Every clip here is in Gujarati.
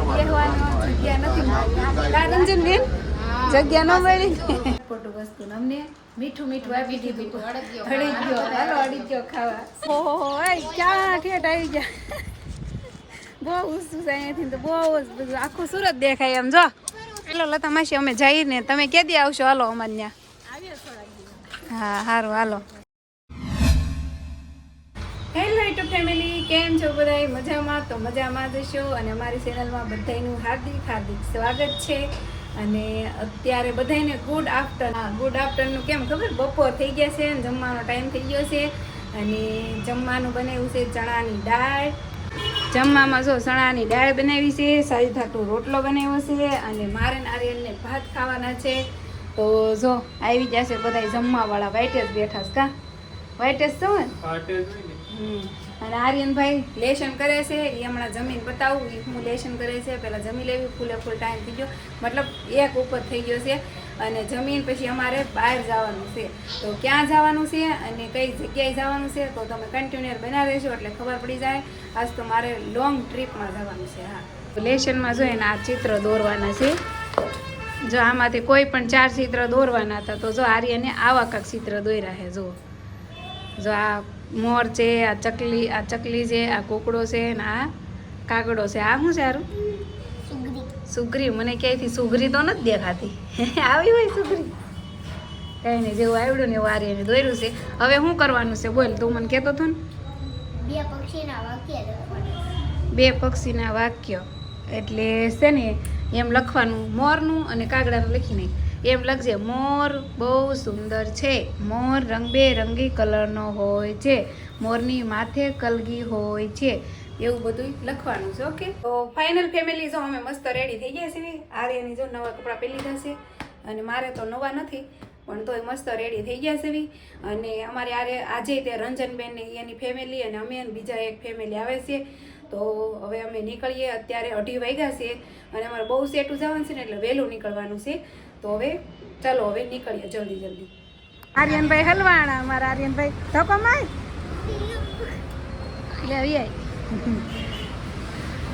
બેહવાનો જગ્યા નથી રંજનબેન જગ્યા ન મળી ખોટું વસ્તુ અમને મીઠું મીઠું આપી દીધું અડી ગયો હાલો અડી ગયો ખાવા ઓહો ક્યાં ઠેઠ આવી ગયા બહુ ઉસુસ અહીંયાથી તો બહુ જ બધું આખું સુરત દેખાય એમ જો પેલો લતા માસી અમે જઈએ ને તમે કેદી આવશો હાલો અમારે ત્યાં હા સારું હાલો હેલો યુટ્યુબ ફેમિલી કેમ છો બધા મજામાં તો મજામાં જશો અને અમારી ચેનલમાં બધાનું હાર્દિક હાર્દિક સ્વાગત છે અને અત્યારે બધાને ગુડ આફ્ટરનૂન કેમ ખબર બપોર થઈ ગયા છે અને જમવાનો ટાઈમ થઈ ગયો છે અને જમવાનું બનાવ્યું છે ચણાની દાળ જમવામાં જો ચણાની દાળ બનાવી છે સારી થાતું રોટલો બનાવ્યો છે અને મારે નારિયેળને ભાત ખાવાના છે તો જો આવી જશે બધા જમવાવાળા વાઈટેજ બેઠા છે કા વાઈટેજ છો ને અને આર્યનભાઈ લેશન કરે છે એ હમણાં જમીન બતાવું એ હું લેશન કરે છે પહેલાં જમી લેવી ફૂલે ફૂલ ટાઈમ થઈ ગયો મતલબ એક ઉપર થઈ ગયો છે અને જમીન પછી અમારે બહાર જવાનું છે તો ક્યાં જવાનું છે અને કઈ જગ્યાએ જવાનું છે તો તમે કન્ટિન્યુઅર બનાવી રહેશો એટલે ખબર પડી જાય આજ તો મારે લોંગ ટ્રીપમાં જવાનું છે હા લેશનમાં જોઈને આ ચિત્ર દોરવાના છે જો આમાંથી કોઈ પણ 4 ચિત્ર દોરવાના હતા તો જો આર્યને આવા કાંક ચિત્ર દોર્યા છે જો આ મોર છે આ ચકલી છે આ કોકડો છે ને આ કાગડો છે આ શું સારું સુગરી મને ક્યાંયથી સુગરી તો નથી દેખાતી આવી હોય સુગરી કઈ નહીં જેવું આવડ્યું ને એવું આર્યને દોર્યું છે હવે શું કરવાનું છે બોલ તું મને કહેતો હતો ને બે પક્ષીના વાક્ય એટલે છે ને એમ લખવાનું મોરનું અને કાગડાનું લખી નહીં એમ લખજે મોર બહુ સુંદર છે મોર રંગબેરંગી કલરનો હોય છે મોરની માથે કલગી હોય છે એવું બધું લખવાનું છે ઓકે તો ફાઇનલ ફેમિલી જો અમે મસ્ત રેડી થઈ ગયા છીએ આર્યની જો નવા કપડાં પહેરી જશે અને મારે તો નવા નથી પણ તોય મસ્ત રેડી થઈ ગયા છે અને અમારે આજે તે રંજનબેન ને એની ફેમિલી અને અમે બીજા એક ફેમિલી આવે છે તો હવે અમે નીકળીએ અત્યારે 2:30 વાગ્યા છે અને અમારે બહુ સેટું જવાનું છે ને એટલે વહેલું નીકળવાનું છે તો હવે ચાલો હવે નીકળીએ જલ્દી આર્યનભાઈ હલવાણા અમારા આર્યનભાઈ ધક્કો માર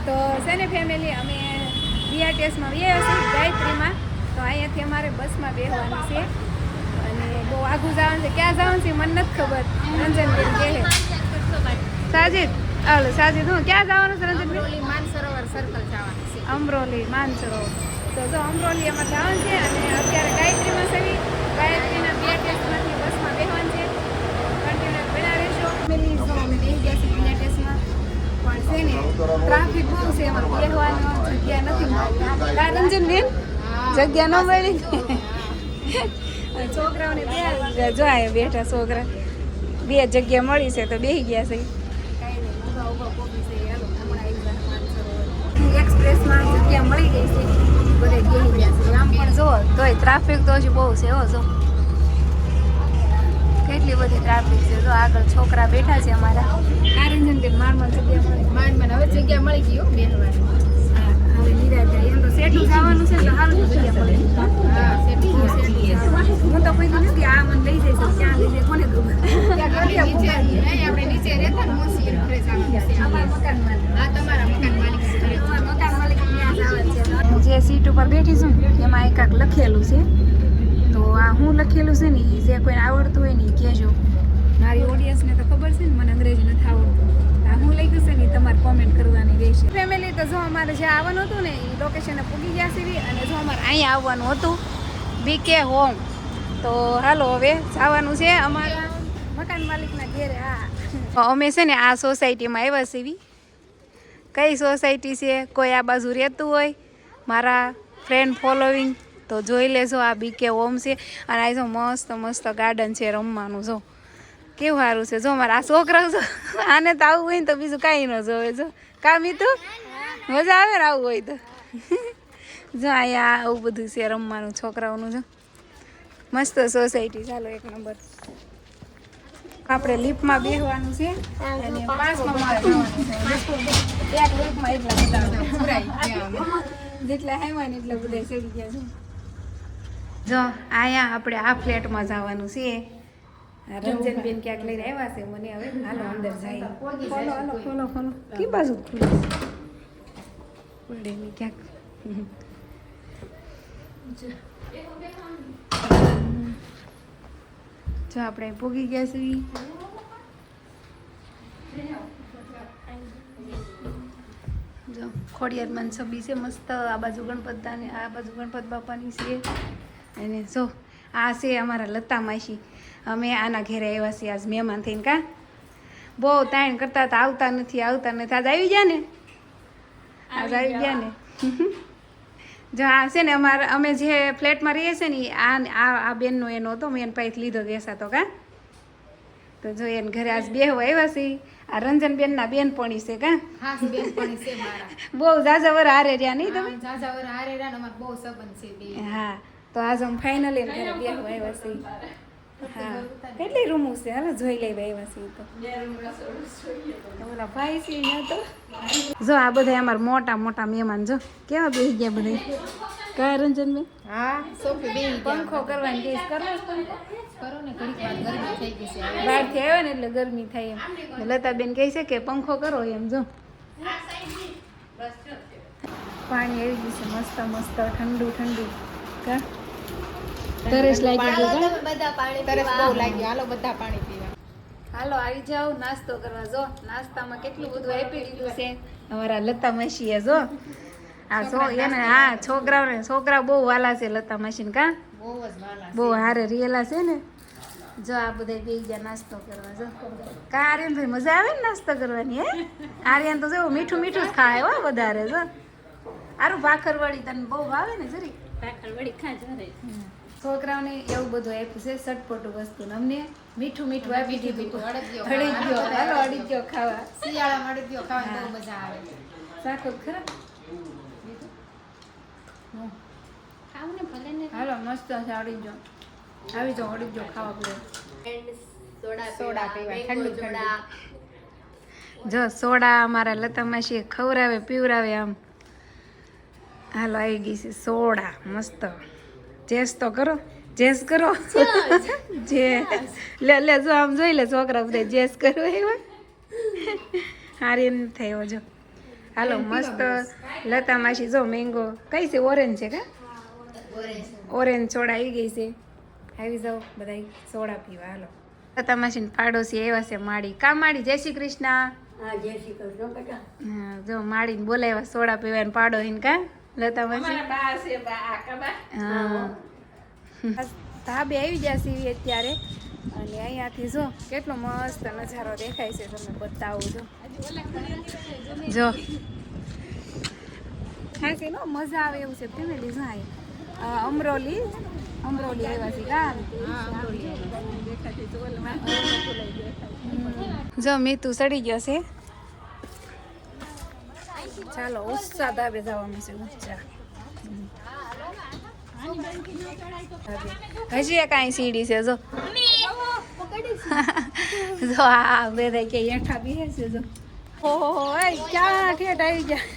તો છે ને ફેમિલી અમે બીઆરટીએસમાં આવ્યા છીએ ગાયત્રીમાં તો અહીંયાથી અમારે બસમાં બેસવાનું છે અને બહુ આઘું જવાનું છે ક્યાં જવાનું છે મને નથી ખબર રંજનબેન કહે સાજીદ હું ક્યાં જવાનું છે રંજનબેન માનસરોવર સર્કલ જવાનું છે અમરોલી માનસરોવર તો જો અમરોલી એમાં જવાનું છે અને અત્યારે ગાયત્રીમાં સવી ગાયત્રીના બીઆરટીએસમાંથી બસમાં બેસવાનું છે કન્ટિન્યુ બના રહેશો ફેમિલી જો અમે બેસી ગયા છીએ બીઆરટીએસમાં પણ છે ને ટ્રાફિક બહુ છે એમાં બેસવાનો જગ્યા નથી રંજનબેન જગ્યા ન મળી છોકરાઓને જો બેઠા છોકરા 2 જગ્યા મળી છે તો બેસી ગયા છે એક્સપ્રેસમાં જગ્યા મળી ગઈ છે બધે બેસી ગયા છે આમ પણ જો તોય ટ્રાફિક તો હજી બહુ છે હો જો કેટલી બધી ટ્રાફિક છે જો આગળ છોકરા બેઠા છે અમારા આરંજનબેન મારમાં જગ્યા મળી મારમાં હવે જગ્યા મળી ગઈ હો બેસવાની હવે નિરાશ જાય એમ તો સેટું જવાનું છે એટલે હાલ જગ્યા મળી હા સેટું હું તો કોઈ નથી આ મને લઈ જઈશ ક્યાં લઈ જાય કોને ખબર આપણે નીચે રહેતા ને મોસી ઘરે જવાનું છે અમારા મકાનમાં હા તમારા મકાન માલિક જે સીટ ઉપર બેઠી છું એમાં એકાક લખેલું છે તો આ હું લખેલું છે ને એ જે કોઈને આવડતું હોય ને એ કહેજો મારી ઓડિયન્સને તો ખબર છે ને મને અંગ્રેજી નથી આવડતું આ હું લખ્યું છે ને તમારે કોમેન્ટ કરવાની રહેશે ફેમિલી તો જો અમારે જે આવવાનું હતું ને એ લોકેશને પૂગી ગયા છે અને જો અમારે અહીંયા આવવાનું હતું બીકે હોમ તો હાલો હવે જવાનું છે અમારા મકાન માલિકના ઘેરે હા અમે છે ને આ સોસાયટીમાં આવ્યા છે કઈ સોસાયટી છે કોઈ આ બાજુ રહેતું હોય મારા ફ્રેન્ડ ફોલોવિંગ તો જોઈ લેજો આ બીકે હોમ છે અને આ જો મસ્ત મસ્ત ગાર્ડન છે રમવાનું જો કેવું સારું છે જો મારા આ છોકરા જો આને તો આવું હોય ને તો બીજું કાંઈ ન જોવે જો કામી તું મજા આવે ને આવું હોય તો જો અહીંયા આવું બધું છે રમવાનું છોકરાઓનું જો મસ્ત સોસાયટી ચાલો એક નંબર આપણે લિફ્ટમાં બેસવાનું છે અને 5માં માળે જવાનું છે એક લિફ્ટમાં એટલા બધા જેટલા આવ્યા ને એટલા બધા ચડી ગયા છે જો અહીંયા આપણે આ ફ્લેટમાં જવાનું છે રંજનબેન ક્યાંક લઈને આવ્યા છે મને હવે હાલો અંદર જાય ખોલો કી બાજુ ખુલે પડે નહીં ક્યાંક. જો આપણે પૂગી ગયા છીએ. જો ખોડિયારમાં છબી છે મસ્ત. આ બાજુ ગણપતદાની, આ બાજુ ગણપત બાપાની છે. અને જો આ છે અમારા લતા માસી. અમે આના ઘેરે આવ્યા છીએ આજ મહેમાન થઈને. કા બહુ તાણ કરતા હતા, આવતા નથી આજ આવી ગયા ને. આજ આવી ગયા ને. જો આ છે ને અમે જે ફ્લેટમાં રહીએ છીએ ને આ બેનનો એનો હતો. મેં એને પાસે લીધો બેસાતો. કા તો જો એને ઘરે આજ બેહવા આવ્યા છે. આ રંજનબેનના બેનપણી છે. કા બહુ ઝાઝા વર હારે રહ્યા નહીં તમે? હા તો આજ અમે ફાઇનલી ઘરે બેહવા આવ્યા છીએ. હા કેટલી રૂમો છે? હાલો જોઈ લેવા આવ્યા છીએ. તો ઓલા ભાઈ છે ને તો જો આ બધા અમારા મોટા મોટા મહેમાન જો કેવા બેસી ગયા બધા. કા રંજનબેન? હા સોફી બેહી પંખો કરવાની કેસ કરો કરો ને ઘડીક વાર ગરમી થઈ ગઈ છે. બહારથી આવ્યા ને એટલે ગરમી થાય એમ. લતાબેન કહે છે કે પંખો કરો એમ. જો પાણી આવી ગયું છે મસ્ત મસ્ત ઠંડુ ઠંડુ. કા તરસ લાગી ગઈ? બધા પાણી તરસ બહુ લાગી. હાલો બધા પાણી પીવા. હાલો આવી જાઓ નાસ્તો કરવા. જો નાસ્તામાં કેટલું બધું આપી દીધું છે અમારા લતા માસીએ. જો આ એને હા છોકરા બહુ વાલા છે લતા માસીને. કા બહુ જ વાલા બહુ હારે રિયેલા છે ને. જો આ બધા બેસી ગયા નાસ્તો કરવા. જો કા આર્યન ભાઈ મજા આવે ને નાસ્તો કરવાની? હે આર્યન તો જો મીઠું મીઠું જ ખાય હો વધારે. જો આરું ભાખરવાળી તને બહુ ભાવે ને જરી? ભાખરવડી ખાજે. છોકરાઓને એવું બધું આપ્યું છે ચટપટું વસ્તુ. અમને મીઠું મીઠું આપી દીધું. અડીદ્યો ખાવા. શિયાળામાં અડદિયો ખાવાની બહુ મજા આવે. સાખો ખરા. ખાવું ને ભલે ને. હાલો મસ્ત છે અડીદ્યો. આવી જાઓ અડીદ્યો ખાવા પડે. સોડા પીવા ઠંડુ ઠંડુ. જો સોડા અમારા લતા માસી ખવડાવે પીવડાવે આમ. હાલો આવી ગઈ છે સોડા મસ્ત. જેસ તો કરો, જેસ કરો. જે લે જો આમ જોઈ લે છોકરા બધા જેસ કરો એવા. હારી એમ થયો. જો હાલો મસ્ત લતા માસી. જો મેંગો કઈ છે? ઓરેન્જ છે. કા ઓરેન્જ સોડા આવી ગઈ છે. આવી જાઓ બધા સોડા પીવા. હાલો લતા માસી પાડોશી એવા છે માડી. કા માડી? જય શ્રી કૃષ્ણ. હા જો માડીને બોલાવ્યા સોડા પીવા પાડો હિન. કા લતા માસી હા ધાબે આવી ગયા છીએ અત્યારે. અને અહીંયાથી જો કેટલો મસ્ત નજારો દેખાય છે. તમને બતાવું. જો ખાસી નો મજા આવે એવું છે ફેમિલી. જાય અમરોલી આવ્યા છે. કા જો મીતુ સડી ગયો છે. ચાલો ઉત્સાહ ધાબે જવાનું છે. ઉત્સાહ હજી એક અહીં સીડી છે. જો જો આ બધા કે હેઠા બીહે છે. જો ઓહો ક્યાં ઠેઠ આવી ગયા.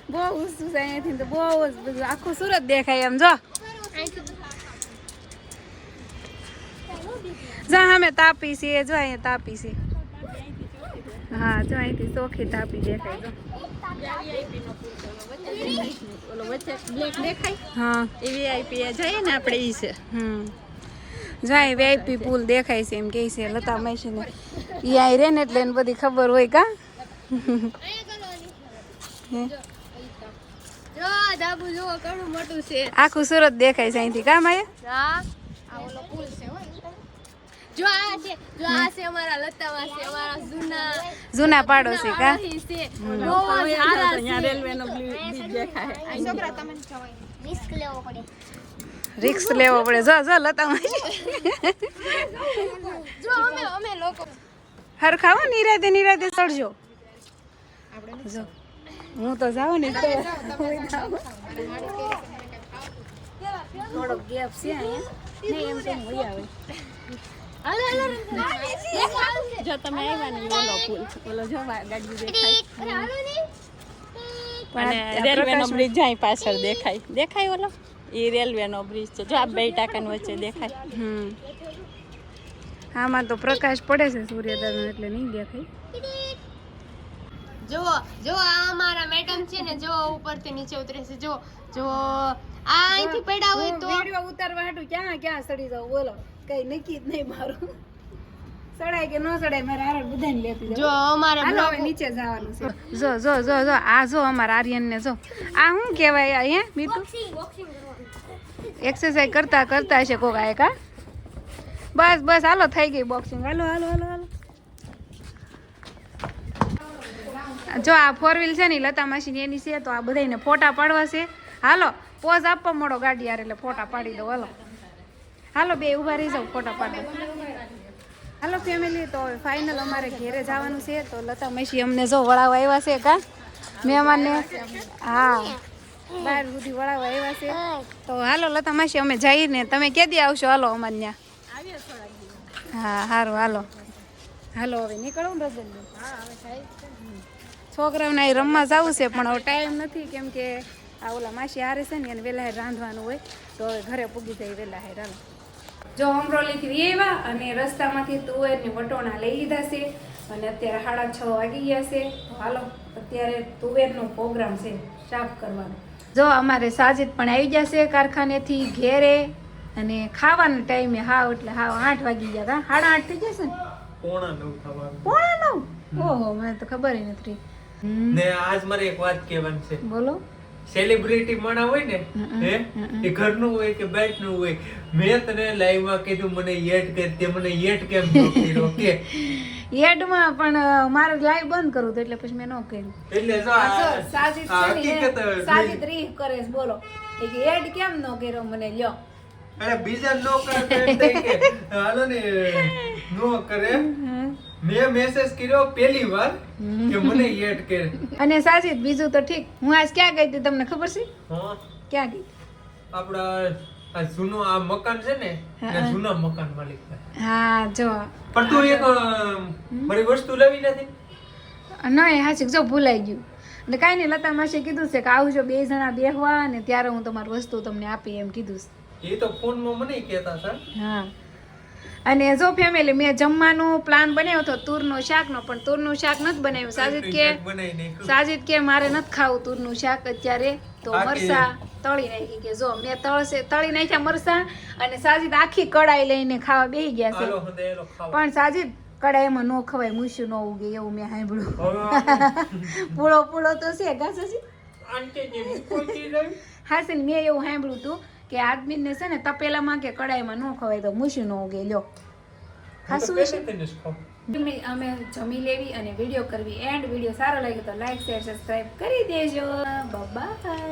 બહુ ઊંચું છે અહીંયાથી તો. બહુ જ બધું આખું સુરત દેખાય એમ. જો અમે તાપી છીએ. જો અહીંયા તાપી છે. હા જો અહીંથી ચોખ્ખી તાપી દેખાય. હા એ વીઆઈપી જઈએ ને આપણે ઈ છે. જાય વીઆઈપી પુલ દેખાય છે એમ કે છે લતા માસીને. એ અહીં રહે ને એટલે એને બધી ખબર હોય. કા આખું સુરત દેખાય છે અહીંથી. કા માયા? જો આ છે અમારા લતા માસી, અમારા જૂના પાડોશી. કા રેલવેનો બ્રિજ દેખાય. રિસ્ક લેવો પડે. જો લતા માસી જો અમે લોકો હરખાવો નિરાતે ચડજો. જો હું તો જાઉં ને તો થોડો ગેપ છે અહીંયા. નહીં એમ તો મળી આવે. જો તમે આવ્યા ને ઓલો પુલ ઓલો જો ગાડી દેખાય. અને રેલવેનો બ્રિજ જાય પાછળ દેખાય ઓલો એ રેલવેનો બ્રિજ છે. જો આ બે ટાંકાની વચ્ચે દેખાય. આમાં તો પ્રકાશ પડે છે સૂર્યદાન એટલે નહીં દેખાય. જો આ અમારા મેડમ છે ને જો ઉપરથી નીચે ઉતરે છે જો આ અહીંથી પડ્યા હોય તો વિડિયો ઉતારવા હાટુ ક્યાં સડી જાવ બોલો કઈ નક્કી જ નહીં મારું સડાય કે ન સડાય મારે આરે બધાને લેતી જાવ જો અમારા હાલો હવે નીચે જવાનું છે જો આ જો અમારા આર્યન ને જો આ શું કહેવાય હે મીઠું એક્સરસાઇઝ કરતા હશે કોક આ કા બસ હાલો થઈ ગઈ બોક્સિંગ હાલો જો આ 4 વ્હીલ છે ને લતા માસી એની છે તો આ બધાને ફોટા પાડવા છે હાલો પોઝ આપવા મળો ગાડી યાર એટલે ફોટા પાડી દો હાલો બે ઊભા રહી જાવ ફોટા પાડો હાલો ફેમિલી તો હવે ફાઇનલ અમારે ઘેરે જવાનું છે તો લતા માસી અમને જો વળાવવા આવ્યા છે કા મહેમાનને હા બહાર સુધી વળાવવા આવ્યા છે તો હાલો લતા માસી અમે જઈને તમે કેદી આવશો હાલો અમારે ત્યાં હા સારું હાલો હવે નીકળવું ને રજન છોકરાઓને અહીં રમવા જવું છે પણ હવે ટાઈમ નથી કેમ કે આ ઓલા માસી હારે છે ને એને વહેલા રાંધવાનું હોય તો હવે ઘરે પૂગી જાય વહેલા હાલો જો અમરોલીથી આવ્યા અને રસ્તામાંથી તુવેરની વટોણા લઈ લીધા છે અને અત્યારે 6:30 વાગી ગયા છે તો હાલો અત્યારે તુવેરનો પ્રોગ્રામ છે શાક કરવાનો જો અમારે સાજિદ પણ આવી જશે કારખાનેથી ઘેરે અને ખાવાનો ટાઈમે હાવ એટલે હાવ 8 વાગી ગયા કા 8:30 થઈ જશે ને 8:30 ઓહો મને તો ખબર નથી ને આજ મારે એક વાત કહેવાની છે બોલો સેલિબ્રિટી માણા હોય ને હે એ ઘરનું હોય કે બહારનું હોય મેં તને લાઈવમાં કીધું મને એડ કર તે મને એડ કેમ ન કર્યો કે એડમાં પણ મારે લાઈવ બંધ કરવું હતું એટલે પછી મેં ન કર્યું એટલે જો સાજિદ આ છે ને હકીકત સાજિદ રીહ કરે છે બોલો એ કે એડ કેમ ન કર્યો મને લ્યો અરે બીજા નો કરે કે હાલો ને નો કરે મેં મેસેજ કર્યો પહેલી વાર કે મને એડ કર અને સાજિદ બીજું તો ઠીક હું આજ ક્યાં ગઈ હતી તમને ખબર છે હા ક્યાં ગઈ આપડા આ જૂનું આ મકાન છે ને એ જૂના મકાન માલિક છે. હા જો પણ તું એક મારી વસ્તુ લાવી નથી નહીં હાચી જો ભૂલાઈ ગયું એટલે કાંઈ નહીં લતા માસીએ કીધું છે કે આવજો 2 જણા બેહવા અને ત્યારે હું તમારી વસ્તુ તમને આપી એમ કીધું છે એ તો ફોનમાં મને કહેતા હતા હા અને જો ફેમિલી મેં જમવાનું પ્લાન બનાવ્યો હતો તુરનું શાકનો પણ તુરનું શાક નથી બનાવ્યું સાજિદ કે મારે નથી ખાવું તુરનું શાક અત્યારે તો મરસા તળી નાખી કે જો મેં તળી નાખ્યા મરસા અને સાજિદ આખી કડાઈ લઈને ખાવા બેસી ગયા છે પણ સાજિદ કડાઈમાં નો ખવાય મૂછું ન ઉગે એવું મેં સાંભળ્યું પૂળો તો છે ઘાસી હા છે ને મેં એવું સાંભળ્યું હતું કે આદમીને છે ને તપેલામાં કે કડાઈમાં ન ખવાય તો મૂછું ન ઉગે લ્યો હાસું વિશે અમે જમી લેવી અને વિડીયો કરવી એન્ડ વિડીયો સારો લાગ્યો તો લાઈક શેર સબસ્ક્રાઇબ કરી દેજો બાય.